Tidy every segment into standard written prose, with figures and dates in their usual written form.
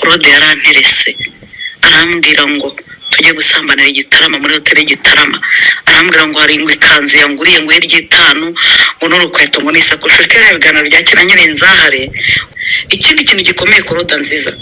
Claude yaranterese arambwira ngo tujye gusambanira Igitarama muri hoteli Igitarama, arambwira ngo hari ngo ikanzu yanguriye ngo y'itanu ngo n'urukweto ngo n'isakoshi. Kera ibiganiro bya kera nyine nzahare. Ikindi kintu gikomeye Claude nziza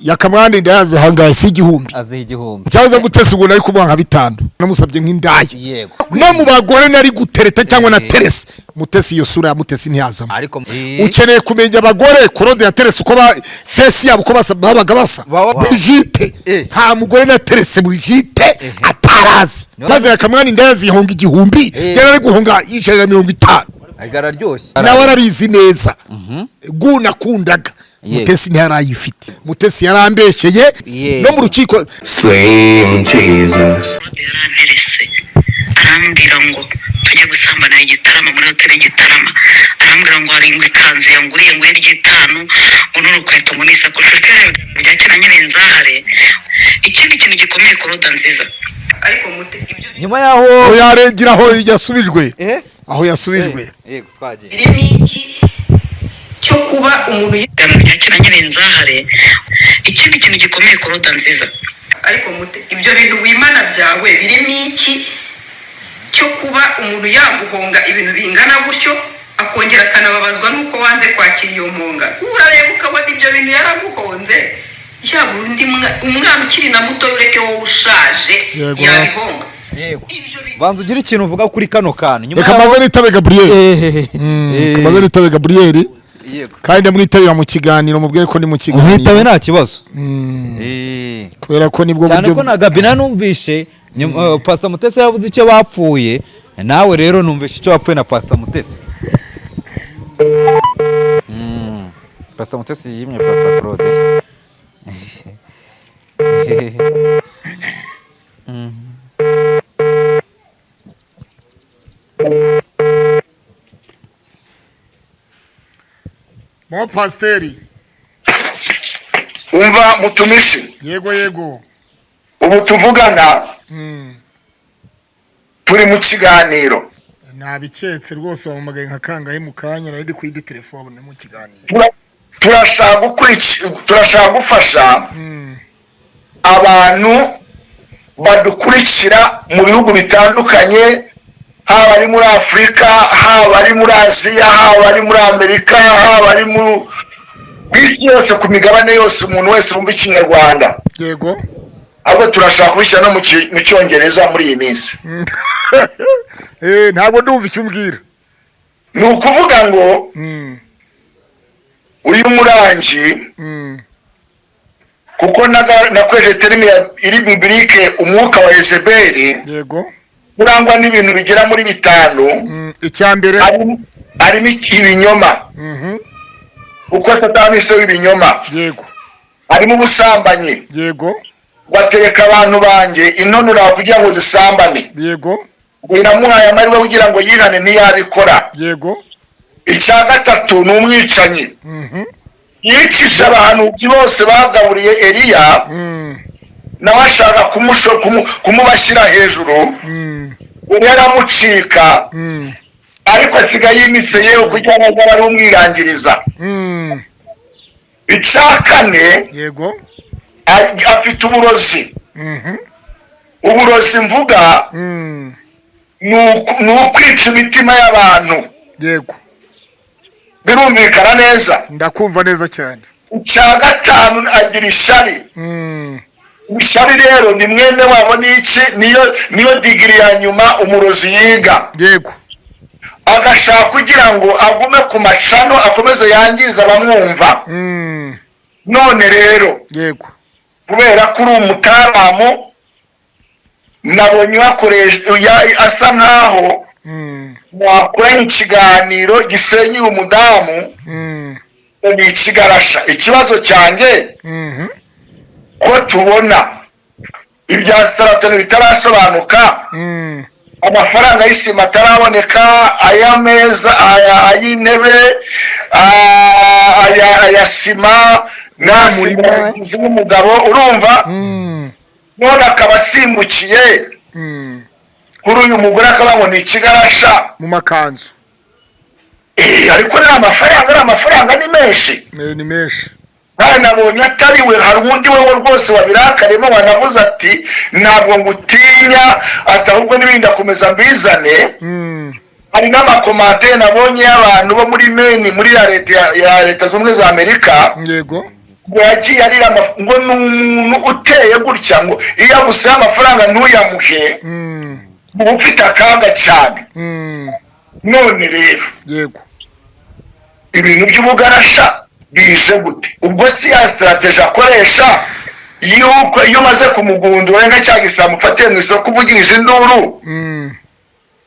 yakamwandi ndayaze hangaye si igihumbi aziha igihumbi cyaza gutesa ubwo nari kumuha nka 5 namusabye nk'indaya yego no mu bagore nari gutereta cyangwa na terese mutesi iyo sura ya mutesi ntiyazamo ariko ukeneye kumenya abagore Claude ya terese uko ba face yabo uko babaga basa Brigitte nta mugore na terese Brigitte atarazi maze yakamwandi ndayaze ihonga igihumbi yari guhonga yisharira 50 agara ryoshye nawe arabizi neza gunakundaga Mutesi ntiyarayifite Mutesi yarambesheye no mu rukiko Slim Jesus yaranterese arambwira ngo tujye gusambana Igitarama muri hoteli Igitarama, arambwira ngo hari ngo ikanzu yanguriye ngo y'itanu ngo n'urukweto ngo n'isakoshi. Kera ibiganiro bya kera nyine nzahare. Ikindi kintu gikomeye Claude nziza ariko ibyo nyuma yaho yaregira aho yasubijwe aho yasubijwe yego twagiye birimo iki cyo kuba umuntu yigana bya kera nyine nzahare. Ikindi kintu gikomeye Claude nziza ariko ibyo bintu wimana byawe birimo iki cyo kuba umuntu yaguhonga ibintu bingana gutyo akongera akanababazwa nuko wanze kwakira iyo mponga. Urareba ukabona ibyo bintu yaraguhonze yaba undi umwana ukiri na muto ureke wowe ushaje yabihonga. Yego banza ugira ikintu uvuga kuri kano kantu nyuma kamaze nitabe Gabriel kamaze nitabe Gabriel yego kandi ndamwitabira mu kiganiro mubwire ko ni mu kiganiro umwitabe nta kibazo kubera ko nibwo buryo cyane ko na Gabina numvishe Pastor Mutesi yavuze icyo bapfuye nawe rero numvishe icyo bapfuye na Pastor Mutesi Pastor Mutesi yimye Pastor Claude Mo pasteri umva mutumisi yego ubu tuvugana turi mu kiganiro nabiketse rwose wamagaye nka kangahe mu kanya nari kuri telefone mu kiganiro turashaka gufasha abantu badukurikira mu bihugu bitandukanye, haba ari muri Afrika, haba ari muri Aziya, haba ari muri Amerika, haba ari mu isi yose, ku migabane yose umuntu wese wumva Ikinyarwanda. Yego ahubwo turashaka kubishyira no mu Cyongereza muri iyi minsi. Ntabwo ndumva icyo umbwira. Ni ukuvuga ngo uyu murangi kuko nakweje terime iri biblike umwuka wa Yezebeli. Yego urangwa n'ibintu bigera muri 5. Icyambere harimo ibinyoma. Uko Satani se w'ibinyoma. Yego harimo ubusambanyi. Yego watereka abantu banje intonura kugira ngo zisambane. Yego biramuhaye amariwe kugira ngo yihane ntiyabikora. Yego icya gatatu ni umwicanyi. yicisha abantu bose bagaburiye Eliya. nawe ashaka kumubashyira hejuru. ubu yaramucika. ariko asigaye yimise yewe kugira ngo azaba ari umwirangiriza. icya kane yego afite uburozi. uburozi mvuga ni ukwica imitima y'abantu. Yego birumvikana neza. ndakumva neza cyane. icya gatanu agira ishyari. ishyari rero ni mwene wabo n'iki niyo digiri ya nyuma umurozi yiga. Yego agashaka kugira ngo agume ku macano akomeze yangiza abamwumva. none rero yego kubera ko uri umutaramu nabonye asa nkaho wakoranye ikiganiro gisenyeye umudamu. ni ikigarasha. ikibazo cyanjye ko tubona ibya Saratani bitarasobanuka, amafaranga y'isima ataraboneka, ay'ameza, ay'intebe, aya sima n'amurima z'umugabo urumva. none akaba asimbukiye kuri uyu mugore akaba ngo ni ikigarasha mu makanzu. ariko ni amafaranga ni menshi. ni menshi. nabonye atari we, hari undi we rwose wabirakaremo wanavuze ati ntabwo ngutinya, ati ahubwo n'ibindi akomeza mbizane. Hari n'amakomante nabonye y'abantu bo muri Maine muri ya leta z'ubumwe za Amerika, yego, yagiye arira ngo ni umuntu uteye gutya, ngo iyo agusaye amafaranga ntuyamuhe uba ufite akaga cyane. None rero yego, ibintu by'ubugarasha bije gute? Ubwo si ya strategy akoresha yuko iyo umaze kumugundura nka cya gisamo ufatiye mu isoko uvugirije induru,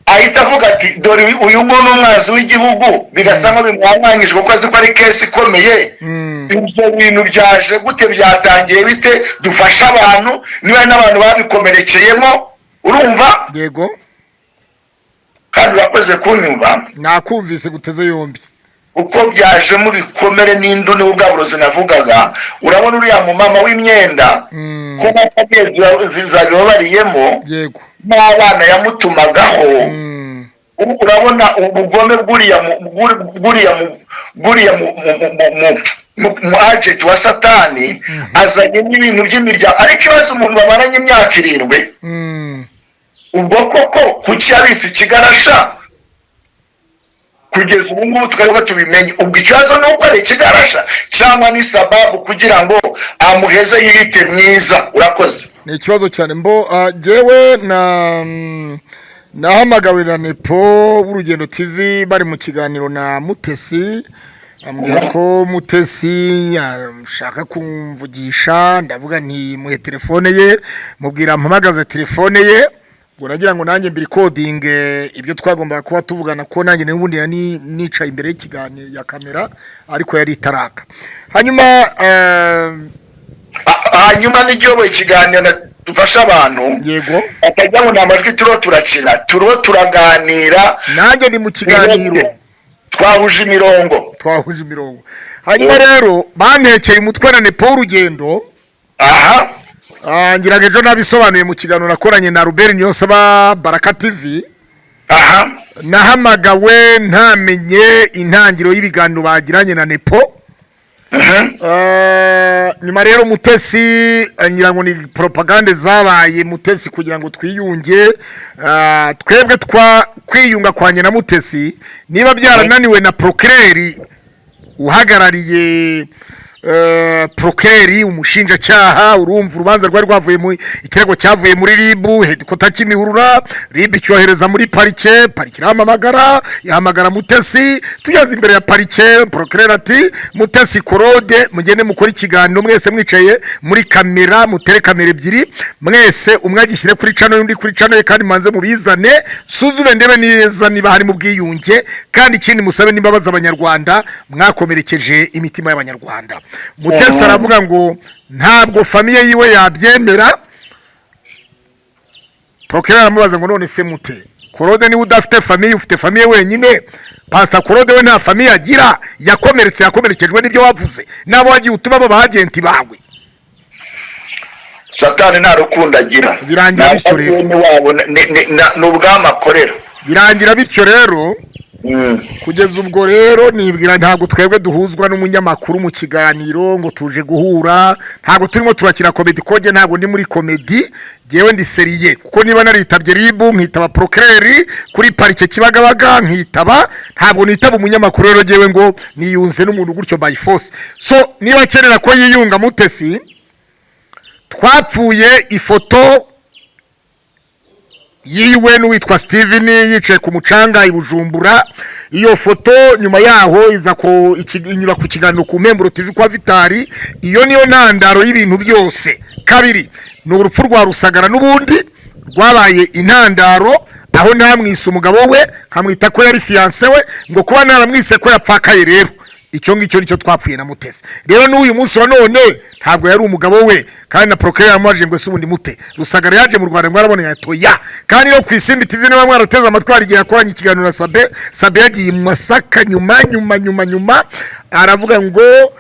ahita avuga ati dore uyu nguyu umwazi w'igihugu, bigasa nko bimwanyanyijwe kuko azi ko ari kesi ikomeye. Ibyo bintu byaje gute? Byatangiye bite? dufashe abantu, niba n'abantu babikomerekeyemo, urumva? yego, kandi urakoze kunyumva. nakumvise guteze yombi. Uko byaje mu bikomere n'induni ubwaburozi navugaga, urabona uriya mumama w'imyenda ko n'akagezi zabibabariyemo, yego, n'abana yamutumagaho. Urabona ubugome bwuriya mu agent wa satani azanye n'ibintu by'imiryango. Ariko ibibazo umuntu bamaranye imyaka 7, ubwo koko kuki yabitse ikigarasha kugeza ubu ngubu tukareba tubimenye? Ubwo ikibazo ni uko ari ikigarasha cyangwa ni sababu kugira ngo amuheze yite mwiza? Urakoze. ni ikibazo cyane. Jewe nahamagawe na Nepo w'Urugendo TV bari mu kiganiro na Mutesi, ambwira ko Mutesi yashaka kumvugisha. Ndavuga nti muhe telefone ye, mubwira mpamagaze telefone ye, ngo nagira ngo nanjye mbiri coding ibyo twagombaga kuba tuvugana, ko nanjye n'ubundi nicaye imbere y'ikiganiro ya kamera ariko yari itaraka. hanyuma n'iryoboye ikiganiro dufasha abantu, yego, akajya mu amajwi turakina turaganira, nanjye ni mu kiganiro twahuje imirongo. Hanyuma rero bantekeye umutwe na Nepo w'Urugendo. Ngira ngo ejo nabisobanuye mu kiganiro nakoranye na Robert Niyonsaba Baraka TV. Nahamagawe ntamenye intangiro y'ibiganiro bagiranye na Nepo. Nyuma rero Mutesi, ngira ngo ni propagande zabaye Mutesi kugira ngo twiyunge. Twebwe kwiyunga kwanye na Mutesi niba byarananiwe na procureur uhagarariye procureur umushinjacyaha, urumva urubanza rwari rwavuye mu ikirego cyavuye muri RIB headquarter Kimihurura, RIB cyohereza muri parike iramamagara, yahamagara Mutesi, tuyaza imbere ya parike. Procureur ati Mutesi Korode mugende mukora ikiganiro mwese mwicaye muri kamera, mutere kamera ebyiri mwese, umwe agishyire kuri channel undi kuri channel, kandi manze mubizane suzume ndebe neza niba hari mu bwiyunge, kandi ikindi musabe n'imbabazi abanyarwanda mwakomerekeje imitima y'abanyarwanda. Mutesi aravuga ngo ntabwo famiye yiwe yabyemera. Procureur aramubaza ngo none se mute Korode ni udafite famiye, ufite famiye wenyine? Pastor Korode we nta famiye agira, yakomerekejwe n'ibyo wavuze, nabo wagiye utuma abo agenti bawe. Satani nta rukundo agira, birangira bityo rero n'ubwamakorera, birangira bityo rero. Kugeza ubwo rero nibwira ntabwo twebwe duhuzwa n'umunyamakuru mu kiganiro ngo tuje guhura, ntabwo turimo turakina comedy koje, ntabwo ndi muri comedy, jewe ndi seriye. Kuko niba naritabye RIB nkitaba procureur kuri parike Kibagabaga nkitaba, ntabwo nitaba umunyamakuru rero jewe ngo niyunze n'umuntu gutyo by force. So niba kenera ko yiyunga Mutesi, twapfuye ifoto yiwe n'uwitwa Steven yicaye ku mucanga i Bujumbura. Iyo foto nyuma yaho iza ko inyura ku kiganiro ku Membro TV kwa Vitali. Iyo niyo ntandaro y'ibintu byose. Kabiri ni urupfu rwa Rusagara n'ubundi rwabaye intandaro, aho namwise umugabo we nkamwita ko yari fiancé we, ngo kuba naramwise ko yapfakaye. Rero icyo ngicyo nicyo twapfuye na Mutesi. Rero n'uyu munsi wa none ntabwo yari umugabo we, kandi na procureur yamaje ngo se ubundi mute Rusagara yaje mu Rwanda mwarabone yatoya. Kandi no kwisimbi TV niba mwarateze amatwari igihe yakoranye ikiganiro na Sabe yagiye mu Masaka nyuma aravuga ngo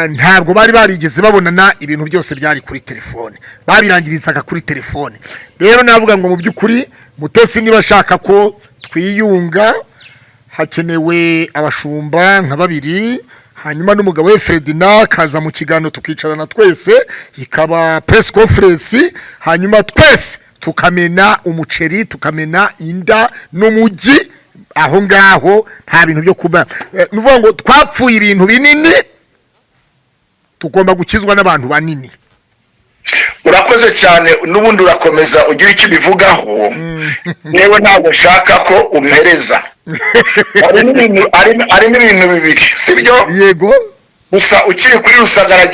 ntabwo bari barigeze babonana, ibintu byose byari kuri telefone, babirangirizaga kuri telefone. Rero navuga ngo mu by'ukuri Mutesi niba ashaka ko twiyunga, hakenewe abashumba nka babiri, hanyuma n'umugabo we Ferdinand kaza mu kiganiro tukicarana twese ikaba press conference hanyuma twese tukamena umuceri tukamena inda n'umujyi aho ngaho nta bintu byo kuba nuvuga ngo twapfuye ibintu binini tugomba gukizwa n'abantu banini. Urakoze cyane n'ubundi urakomeza ugira icyo bivugaho yewe ntabwo nshaka ko umpereza ari n'ibintu bibiri sibyo yego gusa ukiri kuri Rusagara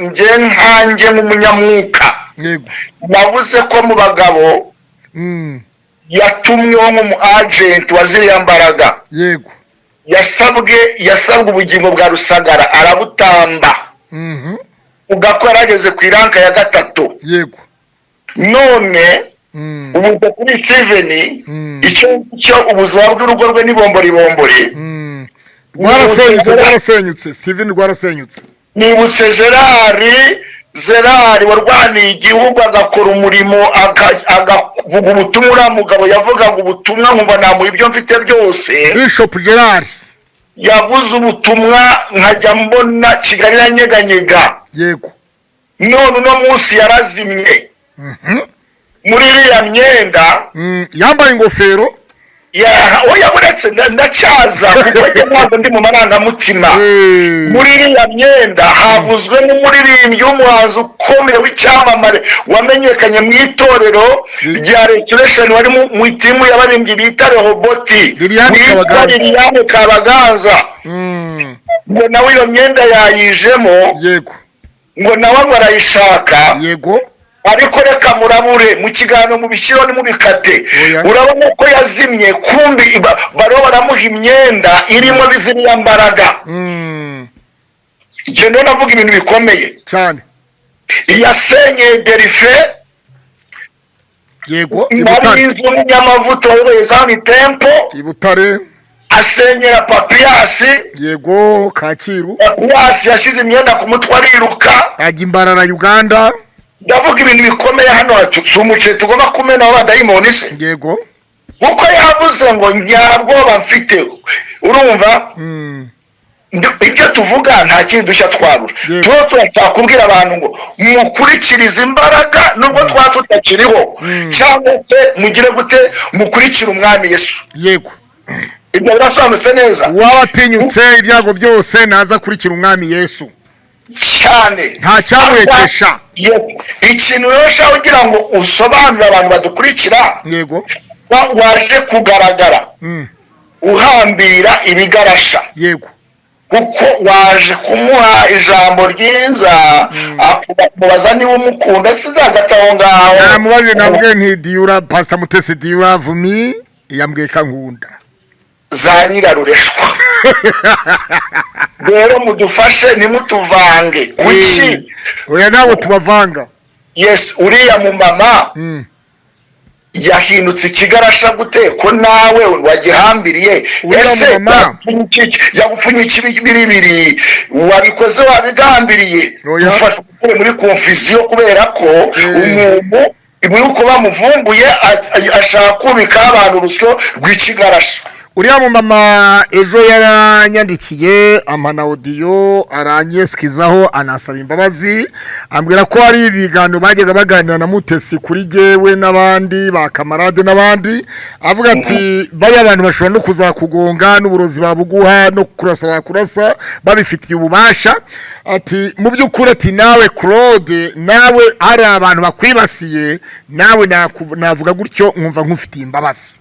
nge nkanjye nk'umunyamwuka yego navuze ko mu bagabo yatumweho nk'umu agent wa ziriya mbaraga yego yasabwe ubugingo bwa Rusagara arabutamba ugakora ageze ku iranka ya 3 yego none ubuze kuri Steven icyo ubuzima bw'urugo rwe nibombori rwarasenyutse Steven rwarasenyutse nibutse Gerard warwaniye igihugu agakora umurimo agavuga ubutumwa uriya mugabo yavugaga ubutumwa nkumva namuha ibyo mfite byose Bishop Gerard yavuze ubutumwa nkajya mbona Kigali iranyeganyega yego none uno munsi yarazimye muri iriya myenda yambaye ingofero yaburetse ndacyaza kuko ntabwo ndi mu marangamutima muri iriya myenda havuzwe n'umuririmbyi w'umuhanzi ukomeye w'icyamamare wamenyekanye mu itorero rya Restoration wari mu itimu y'abaririmbyi bita Rehoboti Liliane Kabaganza ngo nawe iyo myenda yayijemo yego ngo nawe barayishaka yego ariko reka murabure mu kiganiro mu bishyiro ni mu bikate urabona ko yazimye kumbi baro baramuha imyenda irimo biziriya mbaraga je none avuga ibintu bikomeye cyane yasenye Derife yego inzu y'amavuta y'Ezana Tempo Ibutare asenyera Papiasi yego Kacyiru Papiasi yashize imyenda ku mutwe ariruka ajya Imbarara Uganda ndavuga ibintu bikomeye hano umuce tugomba kumena abadayimoni se yego kuko yavuze ngo nyarabwoba mfite urumva ibyo tuvuga nta kintu dushya twabura tuba turashaka kubwira abantu ngo mukurikirize imbaraga nubwo twaba tutakiriho cyangwa se mugire gute mukurikire umwami Yesu yego ibyo birasobanutse neza wabatinyutse ibyago byose naza kurikira umwami Yesu cyane nta cyamurekesha ikintu rero ushaka kugira ngo usobanurire abantu badukurikira yego waje kugaragara uhambira ibigarasha yego kuko waje kumuha ijambo ryiza akubaza niba umukunda sizagata aho ngaho namubaje nabwe nti Diyura Pastor Mutesi Diyura Vumi yambwiye kankunda za nyirarureshwa rero mudufashe nimutuvange kuki oya nabo tubavanga yes uriya mu mama yahindutse ikigarasha gute ko nawe wagihambiriye ese yagupfunyika ibiribiri wabikoze wabigambiriye ufashe muri confusion kubera ko umuntu ibiri ko bamuvumbuye ashaka kubika abantu urusyo rw'ikigarasha uriya mu mama ejo yaranyandikiye amana audio aranyesikizaho anasaba imbabazi ambwira ko ari ibiganiro bajyaga baganira na Mutesi kuri jewe n'abandi ba kamarade n'abandi avuga ati bari abantu bashobora no kuzakugonga n'uburozi babuguha no kurasa bakurasa babifitiye ububasha ati mu by'ukuri ati nawe Claude nawe ari abantu bakwibasiye nawe navuga gutyo nkumva nkufitiye imbabazi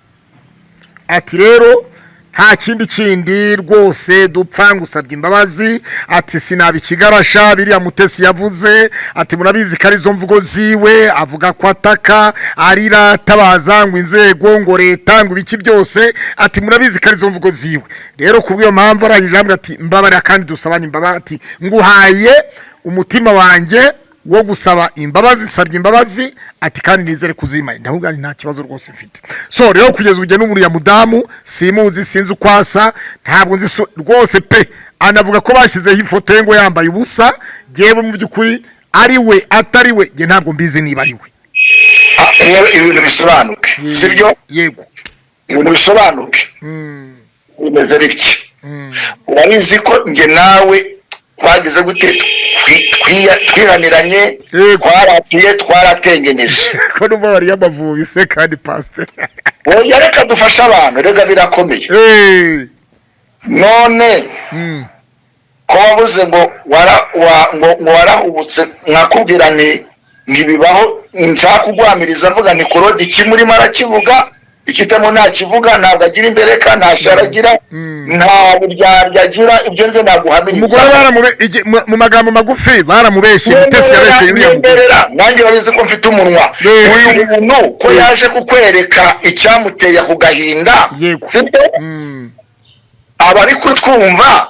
ati rero nta kindi rwose dupfa ngusabye imbabazi ati sinabikigarasha biriya Mutesi yavuze ati murabizi ko arizo mvugo ziwe avuga ko ataka arira tabaza ngo inzego ngo leta ngo ibiki byose ati murabizi ko arizo mvugo ziwe rero kubwiyo mpamvu arayijambwe ati mbabara kandi dusabanye imbabazi ati nguhaye umutima wanjye wo gusaba imbabazi sabye imbabazi ati kandi nizere kuzima ndavuga nta kibazo rwose mfite so rero kugeza ubujye n'umuri ya mudamu simuzi sinzi kwasa ntabwo nzi rwose pe anavuga ko bashyizeho ifoto ye ngo yambaye ubusa yewe mu by'ukuri ari we atari we nge ntabwo mbizi niba ari we ibintu bisobanuke sibyo yego ibintu bisobanuke bimeze bityo urabizi ko njye nawe twagize gute twihaniranye, twaratuye, twaratengeneje ko numva bari y'amavubi se kandi pastor oya reka dufasha abantu, rega birakomeye. None ko wabuze ngo warahubutse, nkakubwira ntibibaho, nshaka kugwamiriza avuga ni Claude ikimurimo arakivuga, ikitamo ntakivuga, ntabwo agira imbere kandi ntasharagira, nta buryarya agira, ibyo nibyo naguhamiriza. Umugore mu magambo magufi baramubeshye, Mutesi yabeshye uriya mugore. Nanjye urabizi ko mfite umunwa. Uyu muntu ko yaje kukwereka icyamuteye ku gahinda, sibyo? Abari kutwumva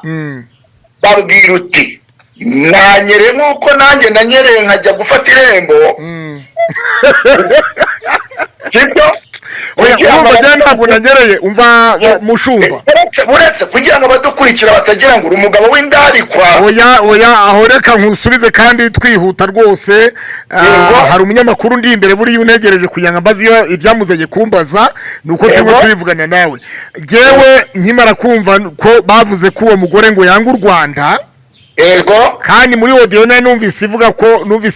babwira uti nanyere nk'uko nanjye nanyereye nkajya gufata irembo, sibyo? Urumva njye ntabwo nagereye, umva mushumba. Uretse kugira ngo abadukurikira batagira ngo uri umugabo w'indarikwa. Oya aho reka nkusubize kandi twihuta rwose. Hari umunyamakuru ndi imbere buriya untegereje kugira ngo ambaze ibyamuzanye kumbaza, nuko turimo tubivugana nawe. Jewe nkimara kumva ko bavuze ko uwo mugore ngo yanga u Rwanda, kandi muri audio nayo numvise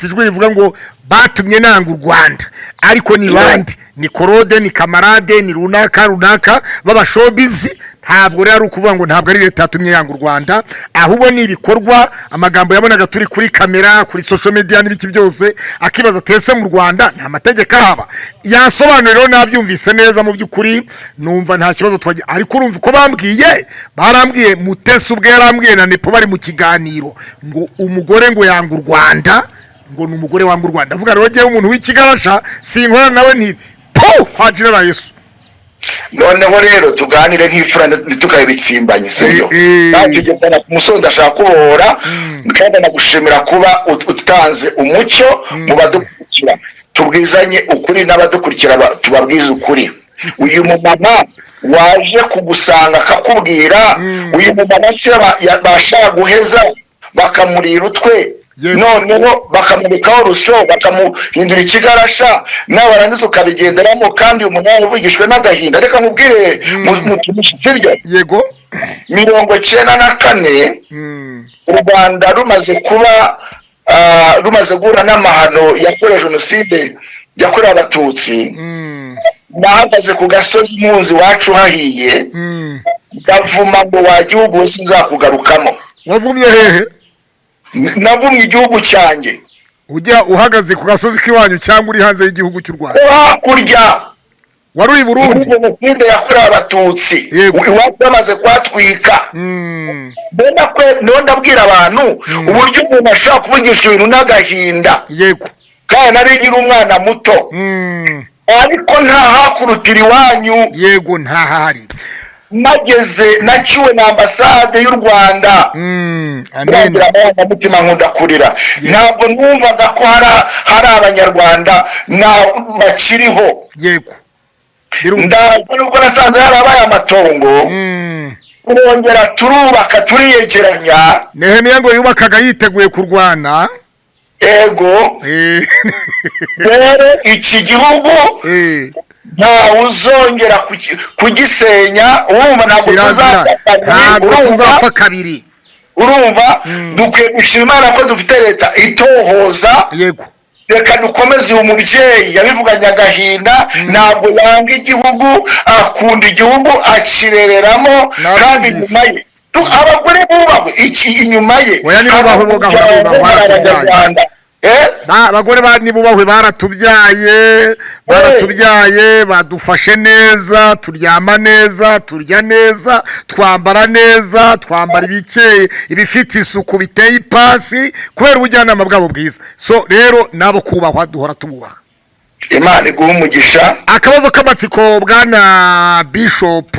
ijwi rivuga ngo batumye nanga u Rwanda, ariko ni bandi, ni Claude, ni kamarade, ni runaka baba showbiz. Ntabwo rero ukuvuga ngo ntabwo ari leta yatumye yanga u Rwanda, ahubwo ni ibikorwa, amagambo yabonaga turi kuri kamera, kuri social media n'ibiki byose, akibaza tese mu Rwanda nta mategeko haba. Yasobanuriro nabyumvise neza mu by'ukuri, numva nta kibazo twaje, ariko urumva ko barambwiye Mutesi ubwe yarambwiye na Nepo bari mu kiganiro ngo umugore ngo yanga u Rwanda, ngo numugore wanga u Rwanda. Avuga rero giye umuntu w'ikigarasha sinkora nawe nti kwa General Yesu. Noneho rero tuganire nk'ifura ntitukabitsimbanye, sibyo? Kandi tugenda ku musonda ashaka kubohora, kandi nagushimira kuba utanze umucyo mu badukurikira, tubwizanye ukuri n'abadukurikira tubabwiza ukuri. Uyu mumama waje kugusanga akakubwira, uyu mumama se bashaka guheza bakamurira utwe, noneho bakamurikaho urusyo, bakamuhindura ikigarasha, nawe warangiza ukabigenderamo, kandi umuntu yavugishwe n'agahinda. Reka nkubwire mutumishi, sibyo? Yego. 94 u Rwanda rumaze guhura n'amahano yakorewe jenoside yakorewe Abatutsi, nahagaze ku gasozi impunzi wacu hahiye, ndavuma ngo wa gihugu wese nzakugarukamo. Wavumye hehe? Navumye igihugu cyanjye. Ujya uhagaze ku gasozi k'iwanyu cyangwa uri hanze y'igihugu cy'u Rwanda? Hakurya. Wari uri Burundi? Jenoside yakorewe Abatutsi, iwacu bamaze kwatwika. None ndabwira abantu uburyo umuntu ashobora kuvugisha ibintu n'agahinda. Yego. Kandi nari umwana muto, ariko nta hakurutira iwanyu. Yego, nta hahari. Nageze naciwe na ambasade y'u Rwanda, amen, mutima nkunda kurira. Ntabwo numvaga ko hari abanyarwanda bakiriho. Yego. Nubwo nasanze harabaye amatongo, turongera turubaka, turiyegeranya. Nehemiya ngo yubakaga yiteguye kurwana. Ego. Rero iki gihugu nta uzongera kugisenya, urumva ntabwo tuzapfa kabiri. Urumva dukwiye gushima Imana ko dufite leta itohoza. Yego. Reka dukomeze uyu mubyeyi yabivuganye agahinda, ntabwo yanga igihugu, akunda igihugu, akirereramo, kandi inyuma ye abagore bubahwe, inyuma ye oya ni bubahwe baratubyaye. Abagore nibubahwe baratubyaye, badufashe neza, turyama neza, turya neza, twambara neza, twambara ibikeye, ibifite isuku biteye ipasi, kubera ubujyanama bwabo bwiza. So rero nabo kubahwa duhora tububaha. Imana iguha umugisha. Akabazo k'amatsiko bwana Bishop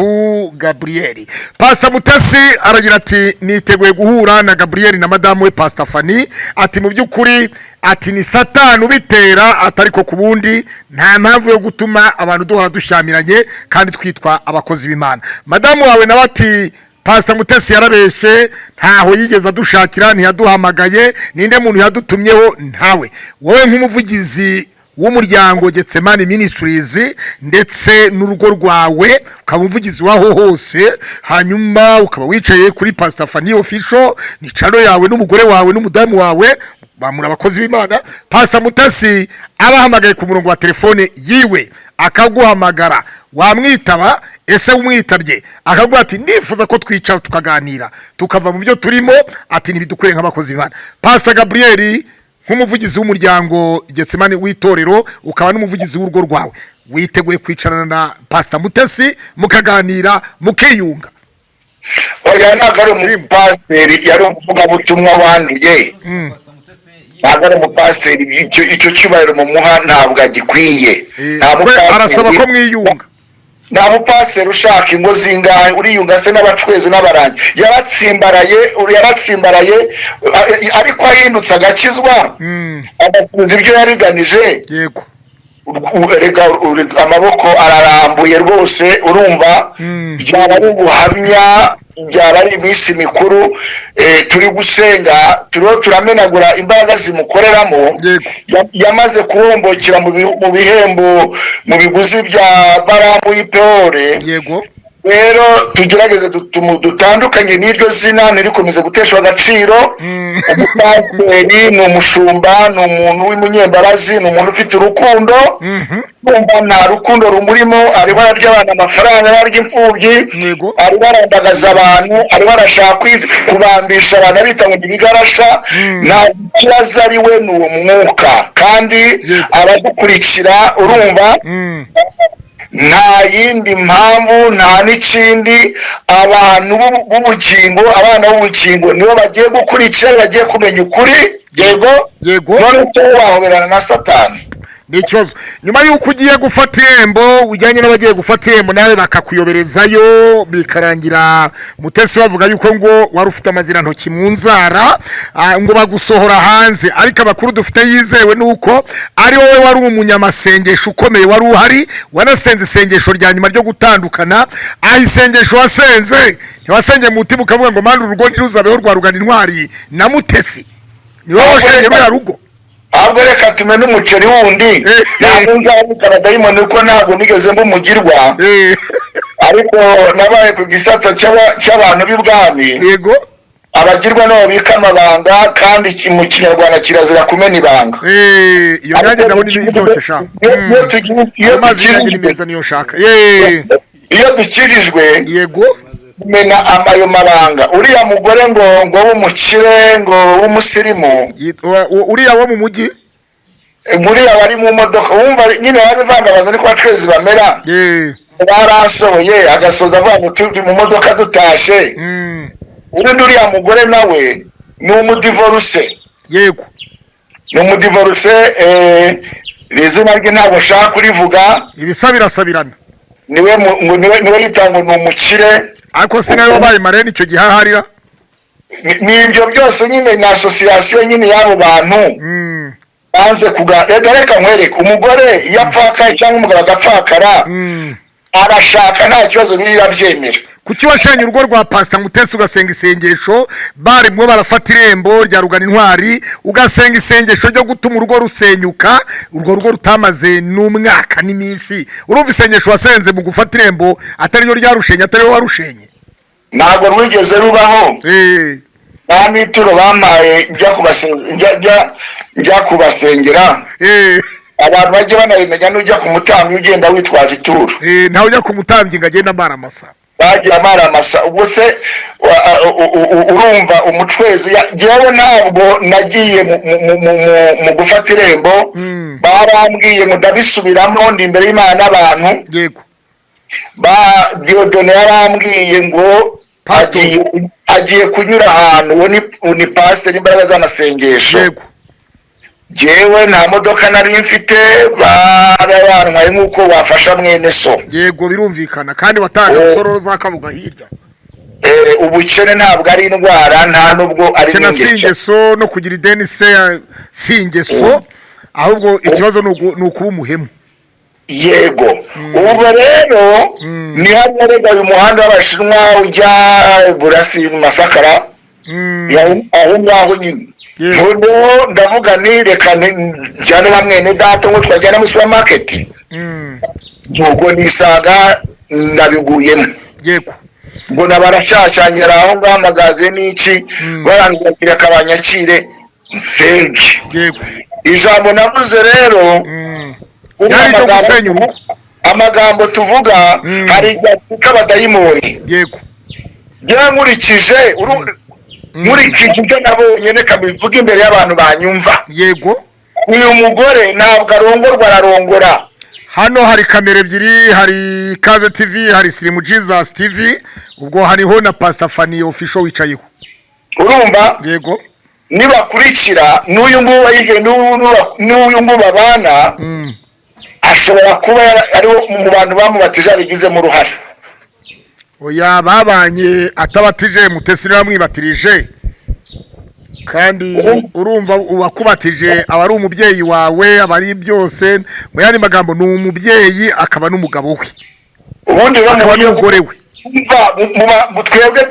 Gabriel. Pastor Mutesi aragira ati niteguye guhura na Gabriel na madamu we Pastor Fanny, ati mu by'ukuri ati ni Satani ubitera, atari ko kubundi nta mpamvu yo gutuma abantu duhora dushamiranye kandi twitwa abakozi b'Imana. Madamu wawe nawe ati Pastor Mutesi yarabeshe, ntaho yigeze adushakira, ntiyaduhamagaye, ninde muntu yadutumyeho ntawe. Wowe nk'umuvugizi w'umuryango Getsemani Ministries ndetse n'urugo rwawe ukaba umuvugizi waho hose, hanyuma ukaba wicaye kuri Pastor Fanny Official ni channel yawe n'umugore wawe n'umudamu wawe bamura abakozi b'Imana. Pastor Mutesi abahamagaye ku murongo wa telefone yiwe akaguhamagara wamwitaba, ese umwitabye akaguha ati ndifuza ko twicara tukaganira tukava mu byo turimo, ati nibidukure nk'abakozi b'Imana. Pastor Gabriel nk'umuvugizi w'umuryango Getsemani w'itorero ukaba n'umuvugizi w'urugo rwawe, witeguye kwicarana na Pastor Mutesi mukaganira mukiyunga? Oya, ntabwo ari umupasiteri, yari umuvugabutumwa wanduye. Ntabwo ari umupasiteri, icyo cyubahiro mu muha ntabwo agikwiye. Arasaba ko mwiyunga. Nta mupasiteri ushaka ingo zingahe, uriyunga se n'abacwezi n'abarangi. Yaratsimbaraye ariko ahindutse agakizwa agasubiza ibyo yariganije. Yego, amaboko ararambuye rwose, urumva byaba ari ubuhamya, byaba ari iminsi mikuru. Turi gusenga, turiho turamenagura imbaraga zimukoreramo. Yamaze kuhombokera mu bihembo, mu biguzi bya Baramu y'Ipeore. yego, rero tugerageze dutandukanye n'iryo zina ntirikomeze guteshwa agaciro. Umupasiteri ni umushumba, ni umuntu w'umunyembarazi, ni umuntu ufite urukundo. Kumva nta rukundo rumurimo, ariho ararya abantu amafaranga, ararya imfubyi, ariho arandagaza abantu, ariho arashaka kubambisha abantu abita ngo ibigarasha. Nta kibazo ari we, ni uwo mwuka. Kandi abadukurikira, urumva, nta yindi mpamvu, nta n'ikindi. Abantu b'ubugingo, abana b'ubugingo nibo bagiye gukurikira, bagiye kumenya ukuri. Yego, none se wahoberana na Satani? ni ikibazo. Nyuma y'uko ugiye gufata irembo, ujyanye n'abagiye gufata irembo nawe bakakuyoberezayo bikarangira Mutesi bavuga yuko ngo wari ufite amazina ntoki mu nzara, ngo bagusohora hanze. Ariko abakuru dufite yizewe nuko ari wowe wari umunyamasengesho ukomeye, wari uhari, wanasenze isengesho rya nyuma ryo gutandukana. Isengesho wasenze ntiwasenge mu mutima ukavuga ngo mana urugo ntiruzabeho rwa Rugana Intwari na Mutesi, ni wowe washenye rwa rugo. Ahubwo reka tume n'umuceri wundi, ntabwo nzabikana dayimoni kuko ntabwo nigeze mbumugirwa. Ariko nabaye ku gisata cy'abantu b'ibwami. Yego, abagirwa nabo bika amabanga, kandi mu Kinyarwanda kirazira kumena ibanga. iyo nanjye ndabona ibyoshye sha. Iyo dukirijwe, yego, kumena ayo mabanga. Uriya mugore ngo w'umukire, ngo w'umusirimu, uriya wo mu mujyi, uriya wari mu modoka, wumva nyine babivangabaza niko abacwezi bamera. Barasohoye agasoza avuga turi mu modoka dutashe. Uriya mugore nawe ni umudivorce. Yego, ni umudivorce. Izina rye ntabwo nshaka kurivuga, ibisabirasabirana. niwe yitanga ni umukire, ariko sinawe wabaye marene icyo gihe aharira. N'ibyo byose nyine na association nyine y'abo bantu banze reka nkwereke. Umugore iyo apfakaye cyangwa umugabo agapfakara, arashaka nta kibazo birabyemera. Kuki washenye urugo rwa Pastor Mutesi ugasenga isengesho, barimwo barafata irembo rya Rugana Intwari, ugasenga isengesho ryo gutuma urugo rusenyuka, urwo rugo rutamaze n'umwaka n'iminsi. Urumva isengesho wasenze mu gufata irembo atari ryo ryarushenye, atari wo warushenye? Ntabwo rwigeze rubaho. Nta n'ituro bampaye njya kubasengera. Abantu bajye banabimenya, n'ujya ku mutambyi ugenda witwaje ituro. Ntawe ujya ku mutambyi ngo agende amara amasa. Bagira amara amasa. Ubwo se urumva umucwezi. Jewe ntabwo nagiye mu gufata irembo, barambwiye ngo ndabisubiramo ndi imbere y'Imana n'abantu. Yego, Diodone yarambwiye ngo agiye kunyura ahantu, uwo ni pasiteri imbaraga z'amasengesho. yego, jewe nta modoka nari mfite, barabantwaye nk'uko wafasha mwene so. Yego, birumvikana. Kandi watanga usororo za Kabuga hirya. Ubukene ntabwo ari indwara, nta nubwo ari n'ingeso no kugira ideni si ingeso, ahubwo ikibazo ni ukuba umuhemu. Yego, ubwo rero ni hano rega uyu muhanda w'Abashinwa ujya Burasi Masakara, aho ngaho nyine. noneho ndavuga ni reka njyane na mwene data ngo twajyana muri supermarket ubwo nisaga nabiguyemo yego mbona baracacanyira aho ngaho magaze n'iki barangirira akabanyakire nsenge yego ijambo navuze rero yari no gusenya urugo amagambo tuvuga hari igihe abadayimoni yego nkurikije ibyo nabonye reka bivuga imbere y'abantu banyumva yego uyu mugore ntabwo arongorwa ararongora hano hari kamera ebyiri hari Ikaze TV hari Slim Jesus TV ubwo hariho na Pastor Fanny official wicayeho urumva yego nibakurikira n'uyu ngubu babana ashobora kuba ari mu bantu bamubatije abigizemo uruhare oya babanye atabatije Mutesi bamwibatirije kandi urumva uwakubatije aba ari umubyeyi wawe aba ari byose mu yandi magambo ni umubyeyi akaba n'umugabo we ubundi akaba n'umugore we twebwe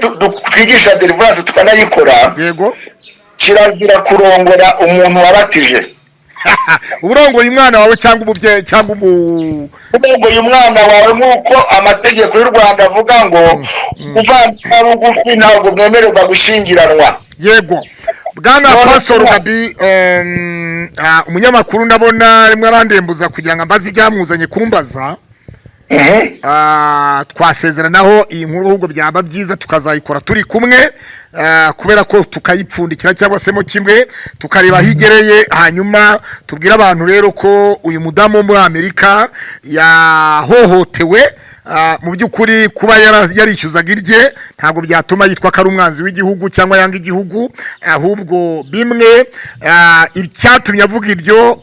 twigisha deliverance tukanayikora yego kirazira kurongora umuntu wabatije urongoye umwana wawe cyangwa umubyeyi cyangwa urongoye umwana wawe nk'uko amategeko y'u Rwanda avuga ngo kuvana bugufi ntabwo mwemererwa gushyingiranwa yego bwana Pastor Gabi umunyamakuru ndabona rimwe arandembuza kugira ngo ambaze ibyamuzanye kumbaza twasezeranaho iyi nkuru ahubwo byaba byiza tukazayikora turi kumwe kubera ko tukayipfundikira cyangwa se mo kimwe tukareba aho igereye hanyuma tubwira abantu rero ko uyu mudamu wo muri Amerika yahohotewe mu by'ukuri kuba yarishyuzaga irye ntabwo byatuma yitwa ko ari umwanzi w'igihugu cyangwa yanga igihugu ahubwo bimwe icyatumye avuga iryo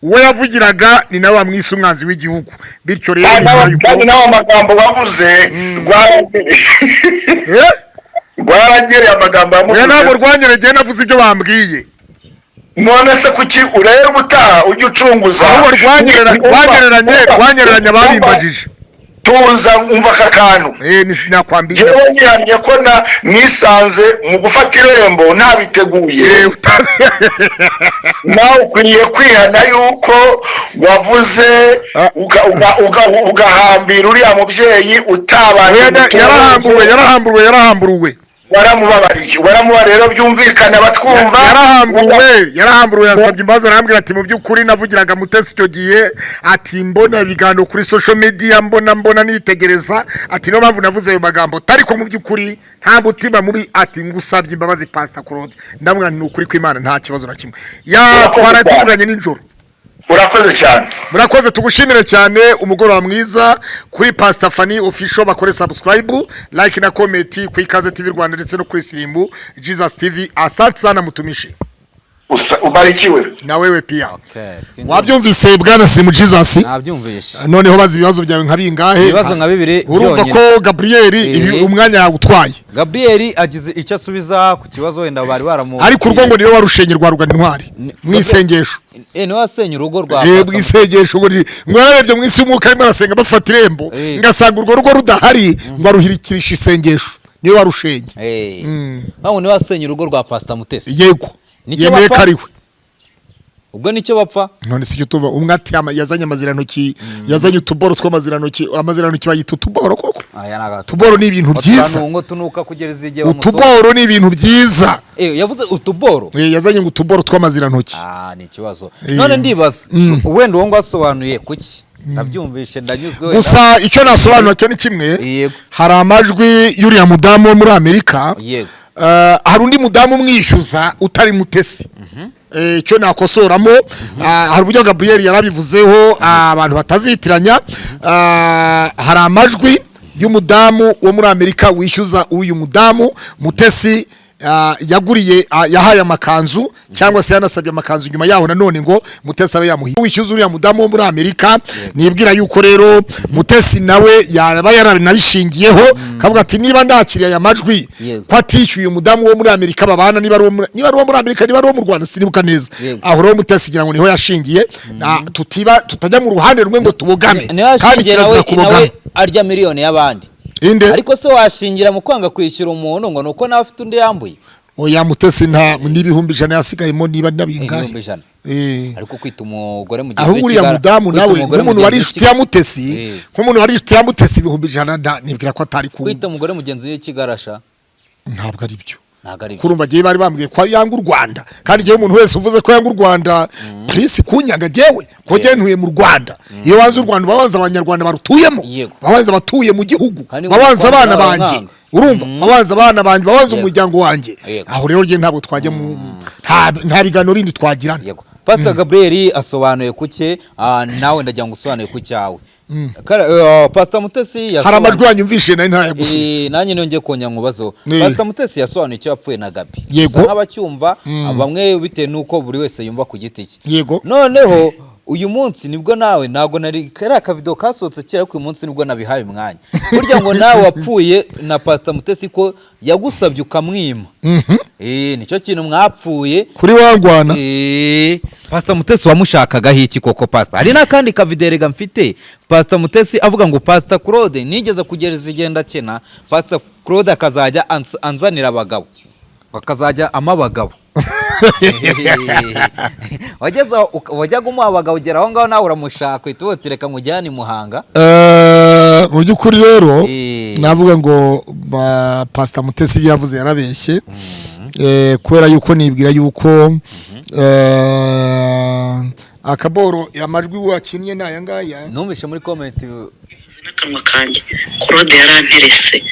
uwo yavugiraga ni nawe wamwise umwanzi w'igihugu bityo rero kandi nawe amagambo bavuze rwaragereye amagambo yamuvuze ntabwo rwanyeregeye navuze ibyo bambwiye none se kuki ureba ubutaha ujya ucunguza ahubwo rwanyereranye ababimbajije tuza umva aka kantu nakwambira jewe nyihamye ko nisanze mu gufata irembo ntabiteguye nawe ukwiriye kwihana yuko wavuze ugahambira uriya mubyeyi utabaye yarahamburuwe waramuba rero byumvikana batwumva yarahamburuwe yasabye imbabazi arambwira ati mu by'ukuri navugiraga Mutesi icyo gihe ati mbona ibiganiro kuri social media mbona nitegereza ati no mpamvu navuze ayo magambo ariko mu by'ukuri nta mutima mubi ati ngusabye imbabazi Pastor Claude ndamwana ni ukuri kw'Imana nta kibazo na kimwe twaratuvuganye nijoro urakoze cyane murakoze tugushimire cyane umugoroba mwiza kuri Pastor Fanny official bakore subscribe like na comment ku Ikaze TV Rwanda ndetse no kuri Slim Jesus TV asante sana mutumishi ubarikiwe na wewe pia wabyumvise bwana Slim Jesus nabyumvishe noneho bazi ibibazo byawe nka bingahe ibibazo nka bibiri urumva ko Gabriel umwanya yagutwaye Gabriel agize icyo asubiza ku kibazo wenda bari baramu ariko urwo ngo niwe warushenye rwa rugana intwari mwisengesho niwe wasenya urugo rwa mwisengesho ngo yarebye mu isi y'umwuka arimo arasenga bafata irembo ngasanga urwo rugo rudahari ngo aruhirikirisha isengesho niwe warushenye aho niwe wasenya urugo rwa Pastor Mutesi yego yemeye kariwe ubwo nicyo bapfa none si tuva umwe ati yazanye amazirantoki yazanye utuboro tw'amazirantoki amazirantoki bayita utuboro koko utuboro ni ibintu byiza ngo tunuka kugereza igihe utuboro ni ibintu byiza yavuze utuboro yazanye ngo utuboro tw'amazirantoki ni ikibazo none ndibaza wenda uwo ngo asobanuye kuki ndabyumvishe ndanyuzwe gusa icyo nasobanura cyo ni kimwe hari amajwi y'uriya mudamu wo muri Amerika hari undi mudamu umwishyuza utari Mutesi icyo nakosoramo hari uburyo Gabriel yarabivuzeho abantu batazitiranya hari amajwi y'umudamu wo muri Amerika wishyuza uyu mudamu Mutesi yaguriye yahaye amakanzu cyangwa se yanasabye amakanzu nyuma yaho nanone ngo Mutesi abe yamuhiye wishyuza uriya mudamu wo muri Amerika nibwira yuko rero Mutesi nawe yaba yarabishingiyeho kavuga ati niba ndakiriye aya majwi ko atishyuye umudamu wo muri Amerika babana niba ari uwo muri Amerika niba ari uwo mu Rwanda sinibuka neza aho rero Mutesi gira ngo niho yashingiye tutajya mu ruhande rumwe ngo tubogame kandi kirazira kubogama arya miliyoni y'abandi inde ariko se washingira mu kwanga kwishyura umuntu ngo nuko nawe afite undi yambuye oya Mutesi nta n'ibihumbi 100 yasigayemo niba nabingahe ibihumbi 100 ariko kwita umugore mugenzi aho uriya mudamu nawe nk'umuntu wari inshuti ya Mutesi nk'umuntu wari inshuti ya Mutesi ibihumbi 100 nibwira ko atari ku kwita umugore mugenzi w'ikigarasha ntabwo ari byo kurumva giye bari bambwiye ko yanga u Rwanda kandi giye umuntu wese uvuze ko yanga u Rwanda Chris kunyaga jewe ko je ntuye mu Rwanda iyo wanze u Rwanda babanza abanyarwanda barutuyemo babanza batuye mu gihugu babanza abana banje urumva babanza abana banje babanza umuryango wanje aho rero je ntabwo twajya mu nta bigano bindi twagirana Pastor Gabriel asobanuye kuke nawe ndagira ngo usobanuye ku cyawe Pastor Mutesi hari amajwi yanyumvishe nari ntayagusubiza nanjye nongeye konya nkubazo Pastor Mutesi yasobanuye icyo yapfuye na Gabi nk'abacyumva bamwe bitewe nuko buri wese yumva ku giti cye yego noneho uyu munsi nibwo nawe nago nari kariya kavido kasohotse kera ko uyu munsi nibwo nabihaye umwanya burya ngo nawe wapfuye na Pastor Mutesi ko yagusabye ukamwima nicyo kintu mwapfuye kuri wangwana Pastor Mutesi wamushakaga iki koko Pastor hari nakandi kaviderega mfite Pastor Mutesi avuga ngo Pastor Claude nigeze kugereza igenda kena Pastor Claude akazajya anzanira abagabo bakazajya amabagabo wajyaga umuha abagabo ugera aho ngaho nawe uramushaka itubotereka mujyane Muhanga mu by'ukuri rero navuga ngo Pastor Mutesi yavuze yarabeshye kubera yuko nibwira yuko akaboro amajwi wakinnye naya ngaya numvishe muri comment n'akanwa kanjye Claude yaranterese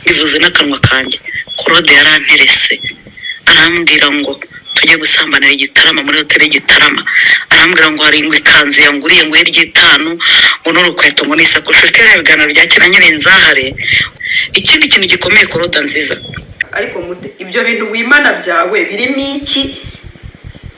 bivuze n'akanwa kanjye Claude yaranterese arambwira ngo tujye gusambanira igitarama muri hoteli Gitarama arambwira ngo hari ingwe kanzu yanguriye ngo y'itanu ngo n'urukweto ngo n'isakosho kera ibiganiro bya kera nyirinzahare ikindi kintu gikomeye Claude nziza ariko ibyo bintu wimana byawe birimo iki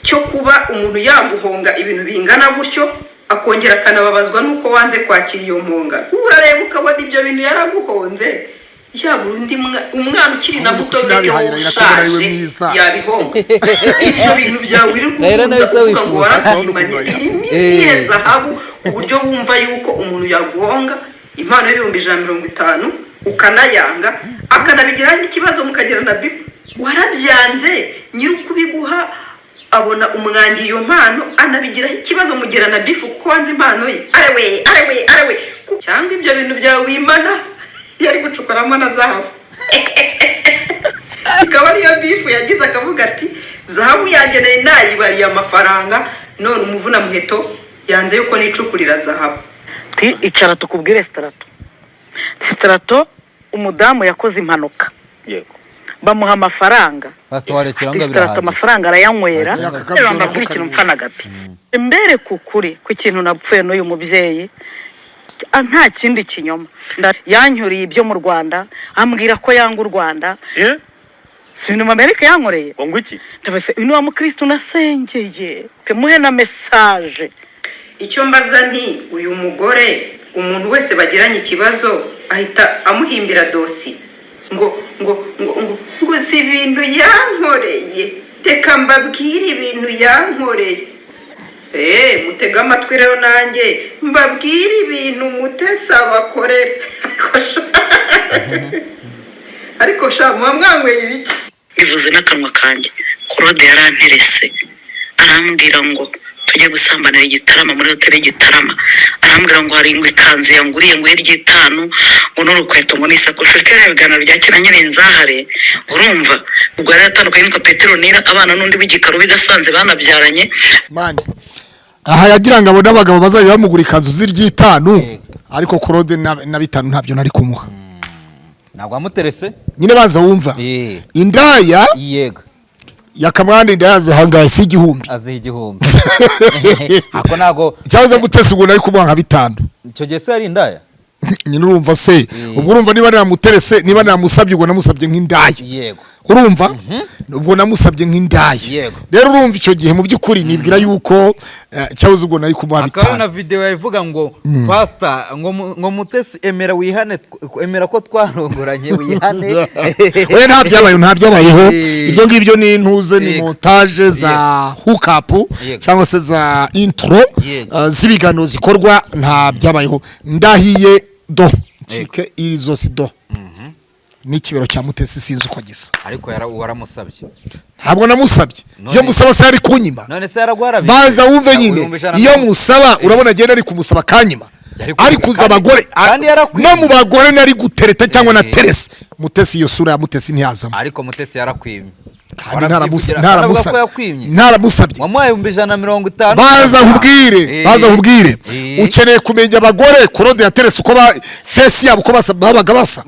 cyo kuba umuntu yaguhonga ibintu bingana gutyo akongera akanababazwa nuko wanze kwakira iyo mponga urareba ukabona ibyo bintu yaraguhonze yaba undi umwana ukiri na muto ushaje yabihonga ibyo bintu byawe uri kuvuga ngo warakwimanye irimo izihe zahabu ku buryo wumva yuko umuntu yaguhonga impano y'ibihumbi 150 ukanayanga akanabigira n'ikibazo mukagira na bifu warabyanze nyirukubiguha abona umwangi iyo mpano anabigiraho ikibazo mugira na bifu kuko wanze impano ye arewe cyangwa ibyo bintu byawe wimana yari gucukuramo na zahabu ikaba ariyo bifu yagize akavuga ati zahabu yangeneye nayibariye amafaranga none umuvuna muheto yanze yuko nicukurira zahabu icara tukubwire Strato umudamu yakoze impanuka yego bamuha amafaranga Strato amafaranga arayanywera rero ndakurikira umfana Gabi mbere kukuri ku kintu napfuye n'uyu mubyeyi nta kindi kinyoma yanyuriye ibyo mu Rwanda ambwira ko yanga u Rwanda si ibintu Amerika yankoreye ngo iki ndabase uyu wa mukristo nasengeye kemuhe na message icyo mbaza nti uyu mugore umuntu wese bagiranye ikibazo ahita amuhimbira dosi ngo si ibintu yankoreye reka mbabwire ibintu yankoreye mutega amatwi rero nanjye mbabwire ibintu Mutesi abakorera ariko sha mwamwanyweye ibiki bivuze n'akanwa kanjye Claude yaranterese arambwira ngo tujye gusambanira igitarama muri hoteli Gitarama arambwira ngo hari ingwe kanzu yanguriye ngo y'itanu ngo n'urukweto ngo n'isakosho kera ibiganiro bya kera nyirinzahare urumva ubwo yari atandukanye n'uko Petronila abana n'undi w'igikaro bigasanze banabyaranye mane aha yagira ngo abone abagabo bazaye bamugura ikanzu z'itanu ariko Claude na bitanu ntabyo nari kumuha ntabwo amuterese nyine baza wumva indaya yego yakamwanda indayaze hangaye si igihumbi aziha igihumbi ako nago cyahoze Mutesi ubwo nari kumuha nka bitanu icyo gihe se yari indaya nyine urumva se ubwo urumva niba namuterese niba namusabye ubwo namusabye nk'indaya yego urumva ubwo namusabye nk'indaya rero urumva icyo gihe mu by'ukuri nibwira yuko cyahoze ubwo nari kumuha bitanu akaba na video yavuga ngo Pastor ngo Mutesi emera ko twarongoranye wihane we ntabyabayeho ibyo ngibyo ni intuze ni montage za hook up cyangwa se za intro z'ibigano zikorwa nta byabayeho ndahiye do chike iri zose do n'ikibero cya Mutesi sinzi uko gisa ariko waramusabye ntabwo namusabye iyo musaba se ari kunyima none se yaragwarabye baza wumve nyine iyo musaba urabona agenda ari kumusaba kanyima ari kuza abagore no mu bagore nari gutereta cyangwa na Teresa Mutesi iyo sura ya Mutesi ntiyazamo ariko Mutesi yarakwimye kandi ntaramusabye wamuhaye 150 baza nkubwire ukeneye kumenya abagore kurode ya Teresa uko face yabo uko babaga basa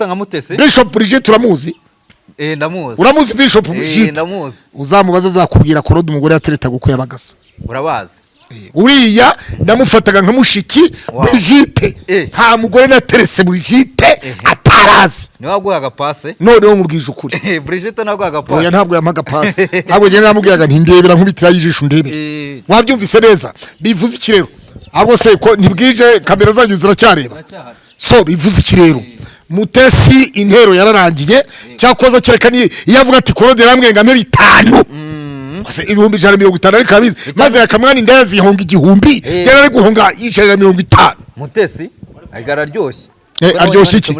nka Mutesi Bishop Brigitte uramuzi ndamuzi uramuzi Bishop Brigitte ndamuzi uzamubaza azakubwira kurode umugore yateretaga uko yabagasa urabazi uriya ndamufataga nka mushiki Brigitte nta mugore na Teresa Brigitte atarazi niwe waguhaga pase noneho mubwije ukuri Brigitte naguhaga pase oya ntabwo yamaga pase ntabwo ngene namubwiraga nti ndebera nkubitira yijisho ndebera wabyumvise neza bivuze iki rero ahubwo se ko ntibwije kamera zanyu ziracyareba so bivuze iki rero Mutesi intero yararangiye cyakoza kereka ni yavuga ati korode ramwengame 5 ase 150 ariko abizi maze akamwana indazi yahonga igihumbi yari ari guhonga 150 Mutesi agara ryoshye aryoshye iki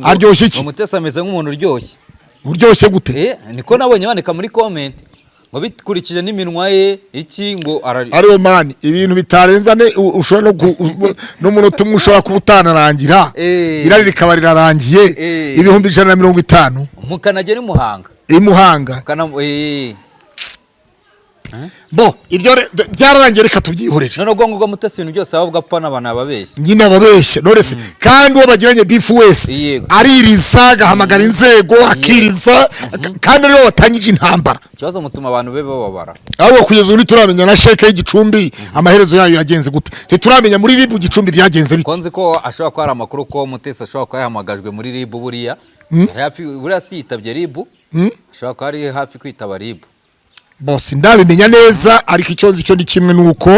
aryoshye iki Mutesi ameze nk'umuntu uryoshye uryoshye gute niko nabonye bandika muri comment ngo bikurikije n'iminwa ye iki ngo ariwe mani ibintu bitarenzane ushobora no munota umwe ushobora kubutanarangira irari rikaba rirarangiye 150 mukanagera Muhanga Muhanga bo ibyo byararangiye reka tubyihorere none ubwo Mutesi ibintu byose abavuga apfa n'abantu ababeshya nyine ababeshya norese kandi uwo bagiranye beef wese aririza agahamagara inzego akiriza kandi ariwe watangije intambara ikibazo mutuma abantu be bababara ahubwo kugeza ubu turamenya na sheke y'Igicumbi amaherezo yayo yagenze gute ntituramenya muri RIB Gicumbi byagenze bite konzi ko ashobora ko hari amakuru ko Mutesi ashobora ko yahamagajwe muri RIB buriya buriya si yitabye RIB ashobora ko ari hafi kwitaba RIB bose ndabimenya neza ariko ikibazo cyo ndi kimwe nuko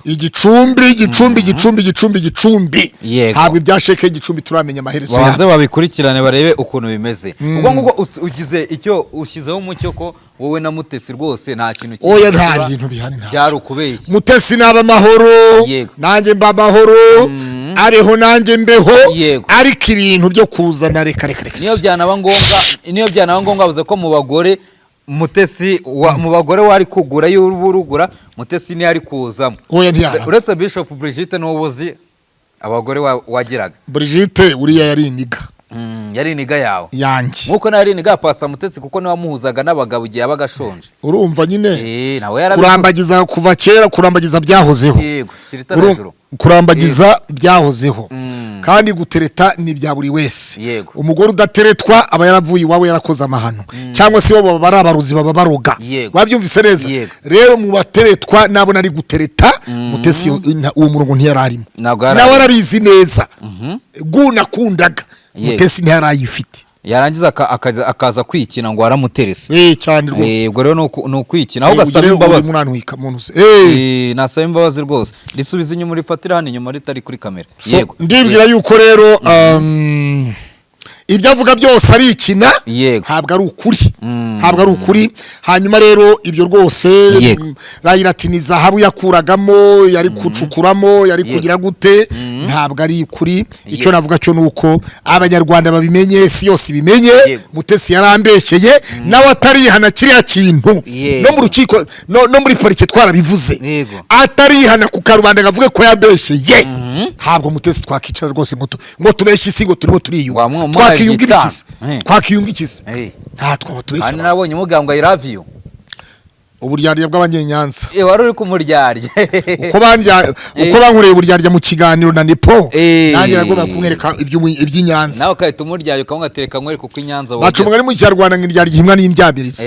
Igicumbi ntabwo ibyasheke Igicumbi turamenya amaherezo banze babikurikirane barebe ukuntu bimeze ubwo nguko ugize icyo ushyizeho umucyo ko wowe na Mutesi rwose nta kintu kimwe oya nta bintu bihari nta byari ukubeshya Mutesi naba mahoro nanjye mba mahoro areho nanjye mbeho ariko ibintu byo kuzana reka niyo byanaba ngombwa bavuze ko mu bagore Mutesi mu bagore wari kugura y'urugura Mutesi ni ari kuzamo uretse Bishop Brigitte n'ubuzi abagore wagiraga Brigitte uriya yari iniga yari iniga yawe yanjye nkuko nari iniga Pastor Mutesi kuko niwe wamuhuzaga n'abagabo igihe abagashonje urumva nyine kurambagiza kuva kera kurambagiza byahozeho yego shirita hejuru kurambagiza byahozeho kandi gutereta ni bya buri wese umugore udateretwa aba yaravuye iwawe yarakoze amahano cyangwa se bo bari abaruzi baba baroga wabyumvise neza rero mu bateretwa nabo nari gutereta Mutesi uwo murongo ntiyararimo nawe arabizi neza gunakundaga Mutesi ntiyarayifite yarangiza akaza kwikina ngo aramuterese cyane rwose ubwo rero no kwikina aho gasaba imbabazi nasaba imbabazi rwose risubiza inyuma rifatira hano inyuma ritari kuri kamera yego ndibwira yuko rero ibyo avuga byose ari ikina ntabwo ari ukuri hanyuma rero ibyo rwose Raila ati ni zahabu yakuragamo yari kucukuramo yari kugira gute ntabwo ari ukuri icyo navuga cyo nuko abanyarwanda babimenye si yose bimenye Mutesi yarambekeye nawe atarihana kiriya kintu no mu rukiko no muri parike twarabivuze atarihana ku karubanda gavuge ko yambekeye ntabwo Mutesi twakicara rwose ngo tubeshye isi ngo turimo turiyuba twakiyungikiza nta twaba tubeshye kandi nabonye umuganga I love you uburyarya bw'abanyenyanza wari uri kumuryarya uko bankoreye uburyarya mu kiganiro na Nepo nanjye nagomba kumwereka iby'Inyanza nawe kahita umuryarya ukamwatereka nkwereka uko Inyanza bacumwa ari mu Kinyarwanda ng'iryarya ihimwa n'indyabirizi